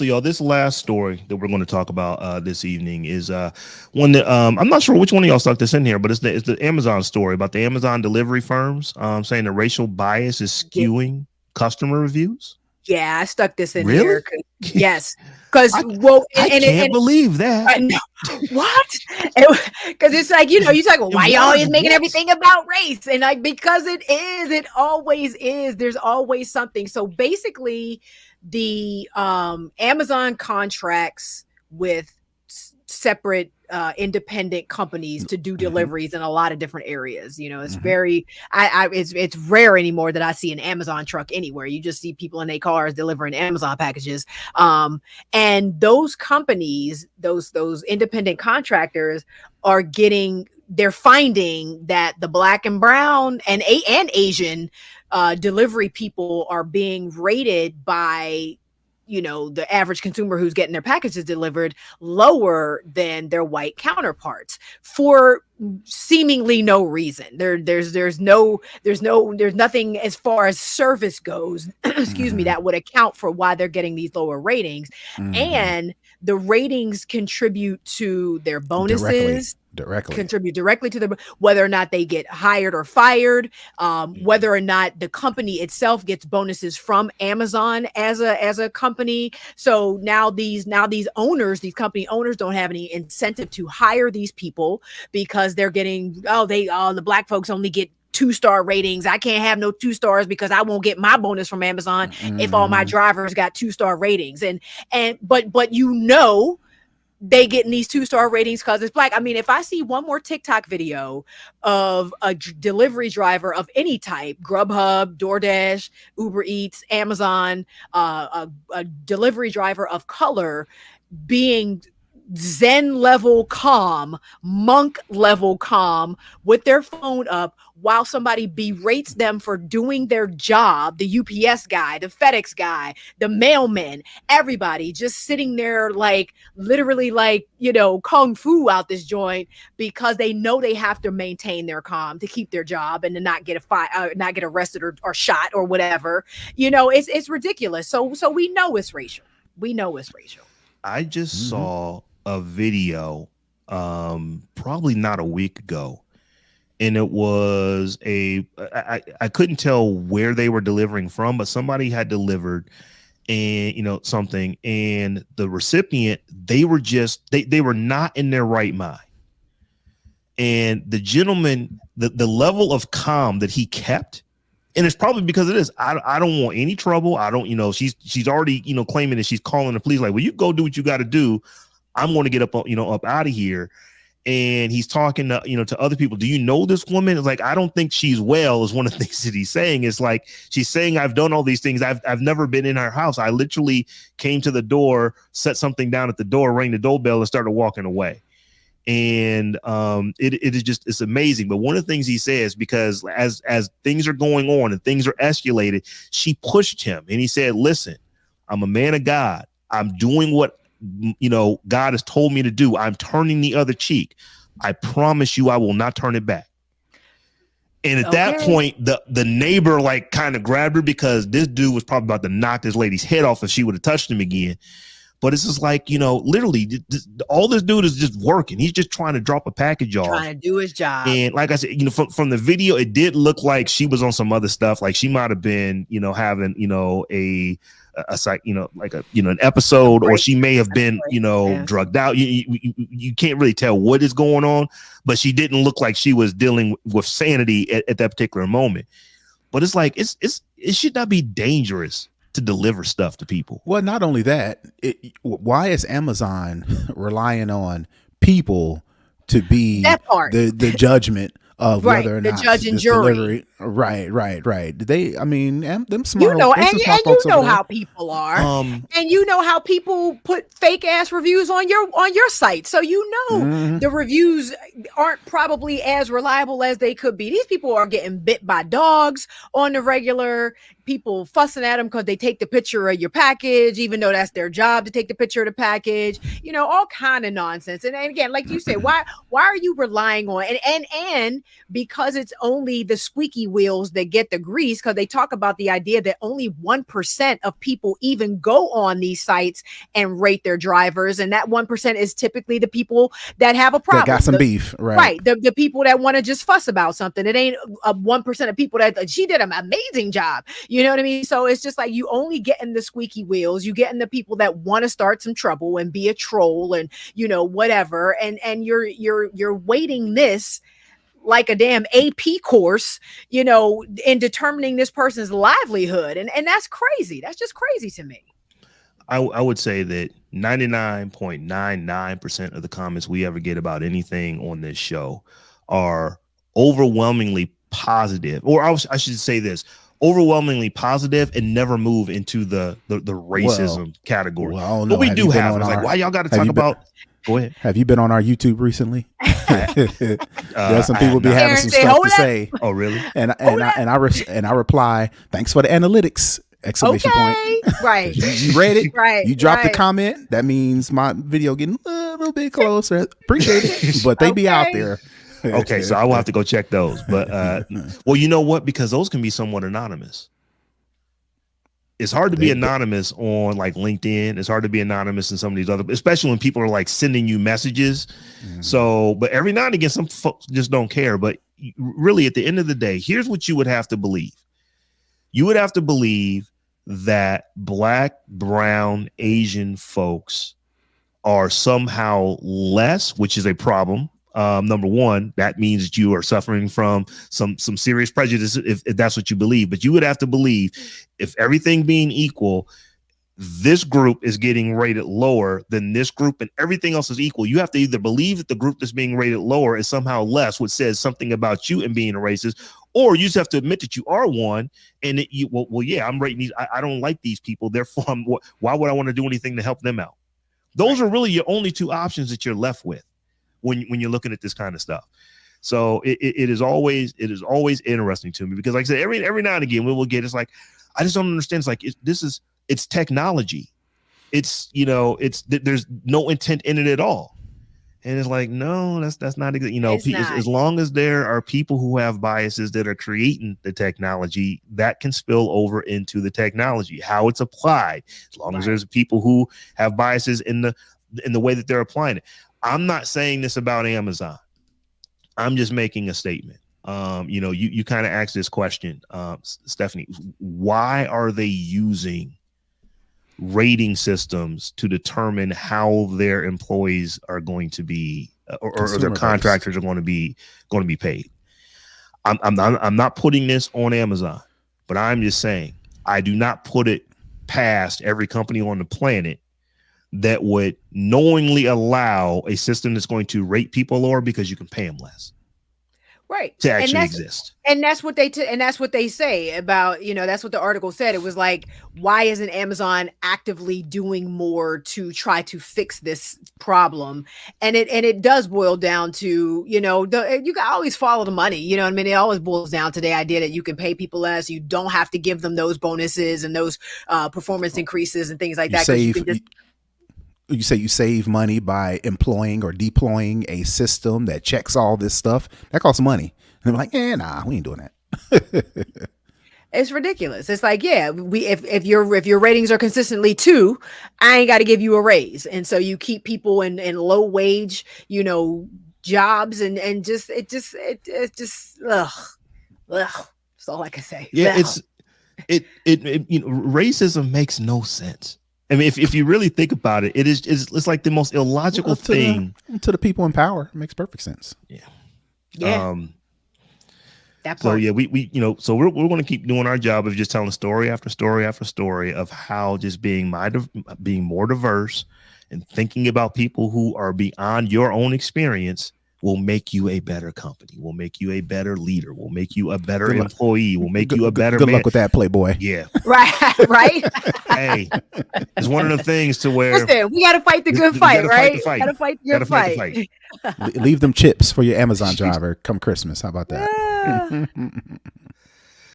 So, y'all, this last story that we're going to talk about this evening is one that I'm not sure which one of y'all stuck this in here, but it's the Amazon story about the Amazon delivery firms saying the racial bias is Yeah, skewing customer reviews. yeah, I stuck this in Really? here. Yes, because I well, I can't believe that. no, what? Because it's like, you talk about why And you why? always making What? everything about race, and like because it always is. There's always something. So basically, the Amazon contracts with separate independent companies to do Mm-hmm. deliveries in a lot of different areas. It's Mm-hmm. very it's rare anymore that I see an Amazon truck anywhere. You just see people in their cars delivering Amazon packages. And those companies, those independent contractors are they're finding that the black and brown and Asian delivery people are being rated by the average consumer who's getting their packages delivered lower than their white counterparts for seemingly no reason. There's nothing as far as service goes, excuse me, Mm-hmm. that would account for why they're getting these lower ratings. Mm-hmm. And the ratings contribute to their Directly. bonuses, Directly. contribute directly to the whether or not they get hired or fired, whether or not the company itself gets bonuses from Amazon as a company. So now these owners, these company owners, don't have any incentive to hire these people because they're getting the black folks only get 2-star ratings. I can't have no 2 stars because I won't get my bonus from Amazon if all my Mm-hmm. drivers got 2-star ratings. But they getting these 2-star ratings because it's black. I mean, if I see one more TikTok video of a delivery driver of any type, Grubhub, DoorDash, Uber Eats, Amazon, a delivery driver of color being Zen level calm, monk level calm with their phone up while somebody berates them for doing their job, the UPS guy, the FedEx guy, the mailman, everybody just sitting there like literally like, kung fu out this joint because they know they have to maintain their calm to keep their job and to not get not get arrested or shot or whatever. It's ridiculous. So we know it's racial. We know it's racial. I just Mm-hmm. saw a video probably not a week ago, and it was I couldn't tell where they were delivering from, but somebody had delivered and something, and the recipient, they were not in their right mind. And the gentleman, the level of calm that he kept, and it's probably because of this. I don't want any trouble. I don't, she's already, claiming that she's calling the police. Like, well, you go do what you got to do. I'm going to get up, up out of here. And he's talking to, to other people. Do you know this woman? It's like, I don't think she's well, is one of the things that he's saying. It's like, she's saying, I've done all these things. I've never been in her house. I literally came to the door, set something down at the door, rang the doorbell, and started walking away. And it is just, it's amazing. But one of the things he says, because as things are going on and things are escalated, she pushed him and he said, listen, I'm a man of God. I'm doing what God has told me to do. I'm turning the other cheek. I promise you I will not turn it back. And at that point, the neighbor like kind of grabbed her because this dude was probably about to knock this lady's head off if she would have touched him again. But it's just like, literally all this dude is just working. He's just trying to drop a package off. Trying to do his job. And like I said, from the video, it did look like she was on some other stuff. Like she might have been, having, a psych, like a, an episode, or she may have been, drugged out. You can't really tell what is going on, but she didn't look like she was dealing with sanity at that particular moment. But it's like, it should not be dangerous to deliver stuff to people. Well, not only that, why is Amazon relying on people to be the judgment of whether or not the judge and jury? Delivery, right. They, I mean, them and smart. you know how people are, and you know how people put fake ass reviews on your site, so the reviews aren't probably as reliable as they could be. These people are getting bit by dogs on the regular. People fussing at them because they take the picture of your package, even though that's their job to take the picture of the package. All kind of nonsense. And again, like you said, why are you relying on and because it's only the squeaky wheels that get the grease, because they talk about the idea that only 1% of people even go on these sites and rate their drivers. And that 1% is typically the people that have a problem. That got some beef, right? The people that want to just fuss about something. It ain't a 1% of people that she did an amazing job. You know what I mean? So it's just like you only getting the squeaky wheels, you getting the people that want to start some trouble and be a troll and, you know, whatever. And you're weighting this like a damn AP course, you know, in determining this person's livelihood. And that's crazy. That's just crazy to me. I would say that 99.99% of the comments we ever get about anything on this show are overwhelmingly positive, or I should say this, overwhelmingly positive, and never move into the racism category. Well, but we do have. It's like, why y'all got to talk about? Go ahead. Have you been on our YouTube recently? There's some people be having some stuff to say. Oh, really? And I reply, thanks for the analytics! Exclamation point. Right. You read it. Right. You dropped the comment. That means my video getting a little bit closer. Appreciate it. But they be out there. Okay, so I will have to go check those. But well, you know what? Because those can be somewhat anonymous. It's hard to be anonymous on like LinkedIn. It's hard to be anonymous in some of these other, especially when people are like sending you messages. Mm-hmm. So, but every now and again, some folks just don't care. But really, at the end of the day, here's what you would have to believe. You would have to believe that Black, brown, Asian folks are somehow less, which is a problem. Number one, that means that you are suffering from some serious prejudice if that's what you believe. But you would have to believe, if everything being equal, this group is getting rated lower than this group and everything else is equal. You have to either believe that the group that's being rated lower is somehow less, which says something about you and being a racist, or you just have to admit that you are one. And yeah, I'm rating these. I don't like these people. Therefore, why would I want to do anything to help them out? Those are really your only two options that you're left with when you're looking at this kind of stuff. So it is always interesting to me, because like I said, every now and again we will get, it's like, I just don't understand. It's like, it's technology. It's, you know, there's no intent in it at all. And it's like, no, that's not, you know, as long as there are people who have biases that are creating the technology, that can spill over into the technology, how it's applied. As long as there's people who have biases in the way that they're applying it. I'm not saying this about Amazon. I'm just making a statement. You know, you kind of asked this question, Stephanie, why are they using rating systems to determine how their employees are going to be, or their contractors are going to be paid? I'm not putting this on Amazon, but I'm just saying, I do not put it past every company on the planet that would knowingly allow a system that's going to rate people lower because you can pay them less. Right. To actually exist. And that's what they say about, you know, that's what the article said. It was like, why isn't Amazon actively doing more to try to fix this problem? And it does boil down to, you know, you can always follow the money. You know what I mean? It always boils down to the idea that you can pay people less. You don't have to give them those bonuses and those performance increases and things like that. You say you save money by employing or deploying a system that checks all this stuff. That costs money. And they're like, nah, we ain't doing that. It's ridiculous. It's like, yeah, if your ratings are consistently 2, I ain't got to give you a raise. And so you keep people in low wage, you know, jobs and just ugh. That's all I can say. Yeah, it you know, racism makes no sense. I mean, if you really think about it, it's like the most illogical thing. To the people in power, it makes perfect sense. Yeah. That part. So yeah, we you know, so we're going to keep doing our job of just telling story after story after story of how just being more diverse and thinking about people who are beyond your own experience will make you a better company, will make you a better leader, will make you a better employee, will make you a better man. Good luck with that, Playboy. Yeah. Right. Hey, it's one of the things to where listen, we got to fight the good fight, right? Got to fight the good fight. Leave them chips for your Amazon driver come Christmas. How about that?